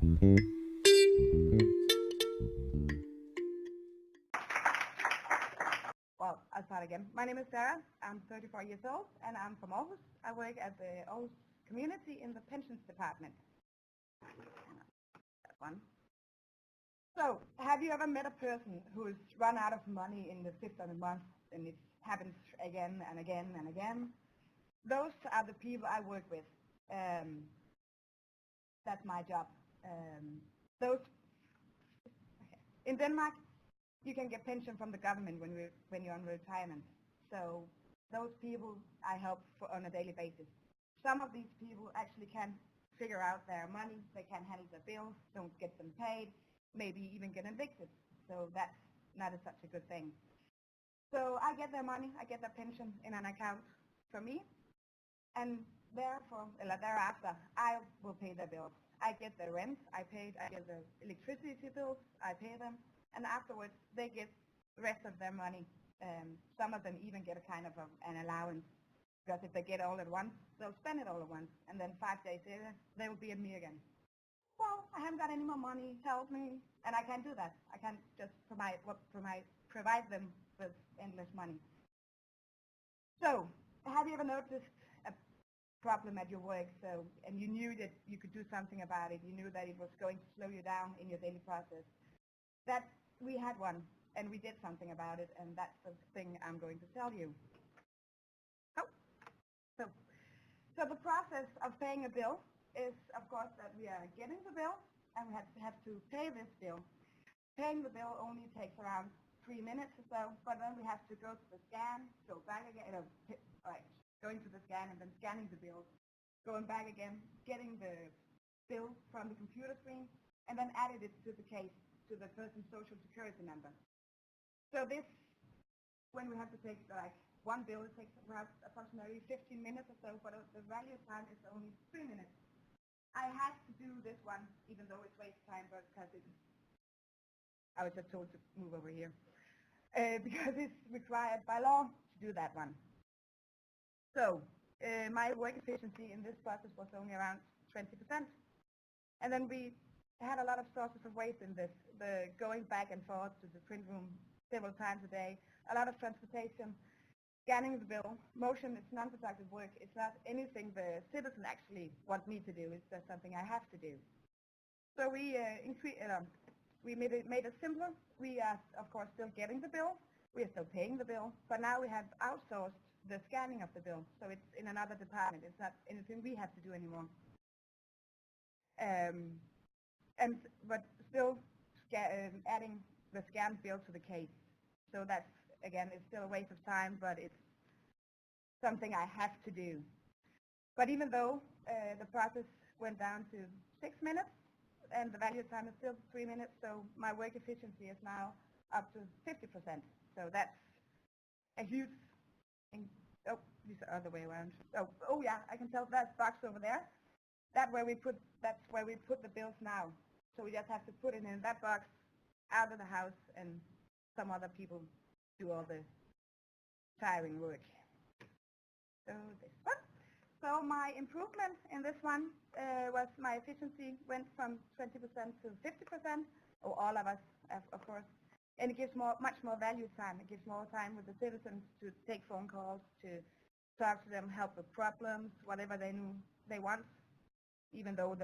Well, I'll start again. My name is Sarah. I'm 34 years old, and I'm from Aarhus. I work at the Aarhus community in the pensions department. That one. So, have you ever met a person who's run out of money in the fifth of the month, and it happens again and again and again? Those are the people I work with. That's my job. In Denmark, you can get pension from the government when you're on retirement. So those people I help on a daily basis. Some of these people actually can figure out their money. They can handle their bills, don't get them paid, maybe even get evicted. So that's not such a good thing. So I get their money, I get their pension in an account for me, and thereafter I will pay their bills. I get the rent, I get the electricity bills, I pay them, and afterwards they get the rest of their money. Some of them even get a kind of an allowance, because if they get all at once, they'll spend it all at once, and then 5 days later they will be at me again. Well, I haven't got any more money, help me, and I can't do that. I can't just provide them with endless money. So, have you ever noticed a problem at your work, and you knew that you could do something about it, you knew that it was going to slow you down in your daily process? That we had one, and we did something about it, and that's the thing I'm going to tell you. So the process of paying a bill is, of course, that we are getting the bill, and we have to pay this bill. Paying the bill only takes around 3 minutes or so, but then we have to go to the scan, go back again, going to the scan and then scanning the bill, going back again, getting the bill from the computer screen, and then added it to the case, to the person's social security number. So this, when we have to take one bill, it takes approximately 15 minutes or so, but the value time is only 3 minutes. I had to do this one, even though it's waste time, but because I was just told to move over here, because it's required by law to do that one. So my work efficiency in this process was only around 20%. And then we had a lot of sources of waste in this, the going back and forth to the print room several times a day, a lot of transportation, scanning the bill. Motion is non-productive work. It's not anything the citizen actually wants me to do. It's just something I have to do. So we made it simpler. We are, of course, still getting the bill. We are still paying the bill. But now we have outsourced the scanning of the bill. So it's in another department. It's not anything we have to do anymore. But still adding the scanned bill to the case. So that's, again, it's still a waste of time, but it's something I have to do. But even though the process went down to 6 minutes, and the value time is still 3 minutes, so my work efficiency is now up to 50%. So that's a huge thing. Oh, these are the other way around. Oh yeah, I can tell that box over there. That's where we put the bills now. So we just have to put it in that box out of the house, and some other people do all the tiring work. So this one. So my improvement in this one was my efficiency went from 20% to 50%, or all of us, of course. And it gives much more value time. It gives more time with the citizens to take phone calls, to talk to them, help with problems, whatever they want, even though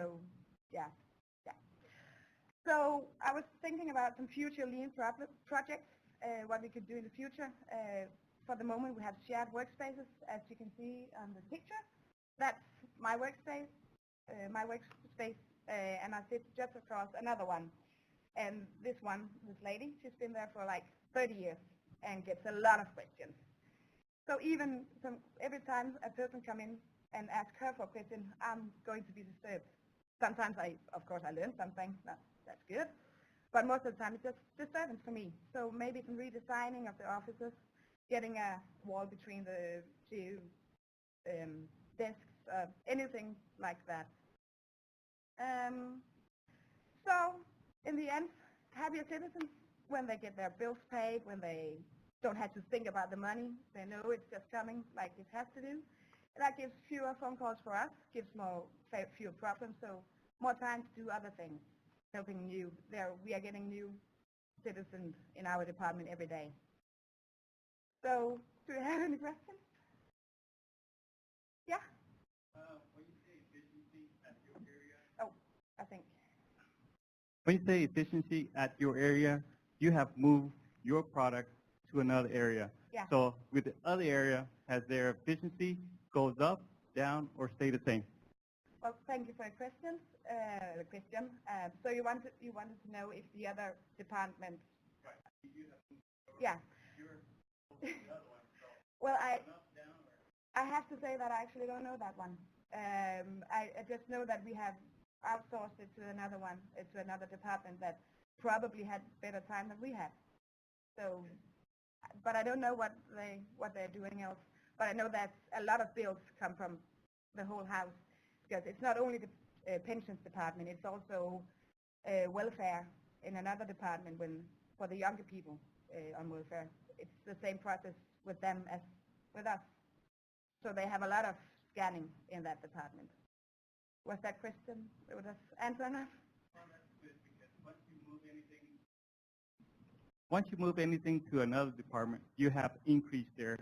yeah. So I was thinking about some future lean projects, what we could do in the future. For the moment, we have shared workspaces, as you can see on the picture. That's my workspace, and I sit just across another one. And this lady, she's been there for like 30 years and gets a lot of questions. So even every time a person comes in and asks her for a question, I'm going to be disturbed. Sometimes of course I learn something, that's good, but most of the time it's just disturbance for me. So maybe some redesigning of the offices, getting a wall between the two desks, anything like that. So in the end, happier citizens when they get their bills paid, when they don't have to think about the money, they know it's just coming like it has to do. That gives fewer phone calls for us, gives fewer problems, so more time to do other things, helping new. We are getting new citizens in our department every day. So, do you have any questions? Yeah? When you say efficiency at your area? Oh, I think. When you say efficiency at your area, you have moved your product to another area. Yeah. So with the other area, has their efficiency goes up, down, or stay the same? Well, thank you for your questions. Question. So you wanted to know if the other department. Right. Yeah. Well, I have to say that I actually don't know that one. I just know that we have outsourced it to another one, to another department that probably had better time than we had. So, but I don't know what they're doing else. But I know that a lot of bills come from the whole house, because it's not only the pensions department, it's also welfare in another department for the younger people on welfare. It's the same process with them as with us. So they have a lot of scanning in that department. Was that question, was that answer enough? Well, that's good, because once you move anything to another department, you have increased their,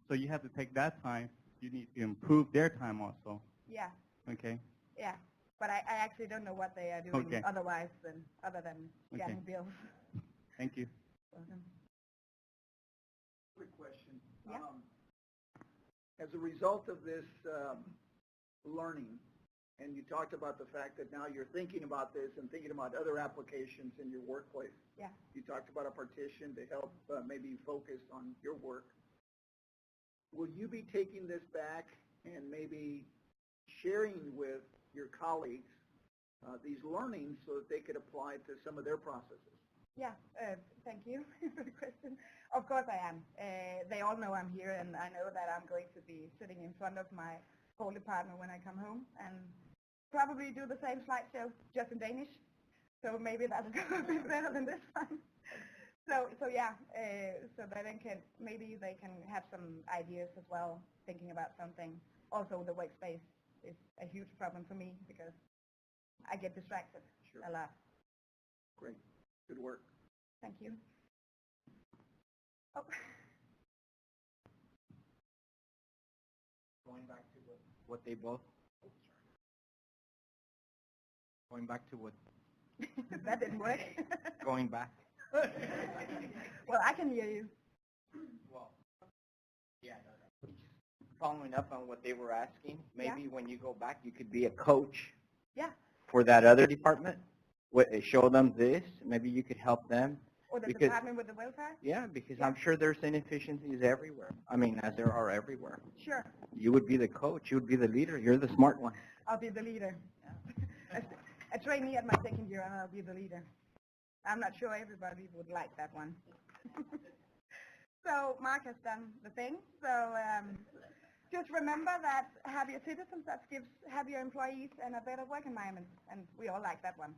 so you have to take that time. You need to improve their time also. Yeah. Okay. Yeah, but I actually don't know what they are doing other than scanning bills. Thank you. Welcome. Quick question. Yeah. As a result of this learning, and you talked about the fact that now you're thinking about this and thinking about other applications in your workplace. Yeah. You talked about a partition to help maybe focus on your work. Will you be taking this back and maybe sharing with your colleagues these learnings so that they could apply to some of their processes? Yeah, thank you for the question. Of course I am. They all know I'm here, and I know that I'm going to be sitting in front of my whole department when I come home, and probably do the same slideshow just in Danish. So maybe that'll go a bit better than this one. So yeah, so then maybe they can have some ideas as well, thinking about something. Also, the workspace is a huge problem for me because I get distracted a lot. Great. Good work. Thank you. Oh. Going back to what they both. Going back to what. That didn't work. Going back. Well, I can hear you. Well, yeah. Following up on what they were asking, maybe when you go back, you could be a coach. Yeah. For that other department, show them this. Maybe you could help them. Or the department with the welfare? Yeah, because I'm sure there's inefficiencies everywhere. I mean, as there are everywhere. Sure. You would be the coach. You would be the leader. You're the smart one. I'll be the leader. A trainee at my second year, and I'll be the leader. I'm not sure everybody would like that one. So Mark has done the thing. So just remember that happier citizens, that gives happier employees and a better work environment, and we all like that one.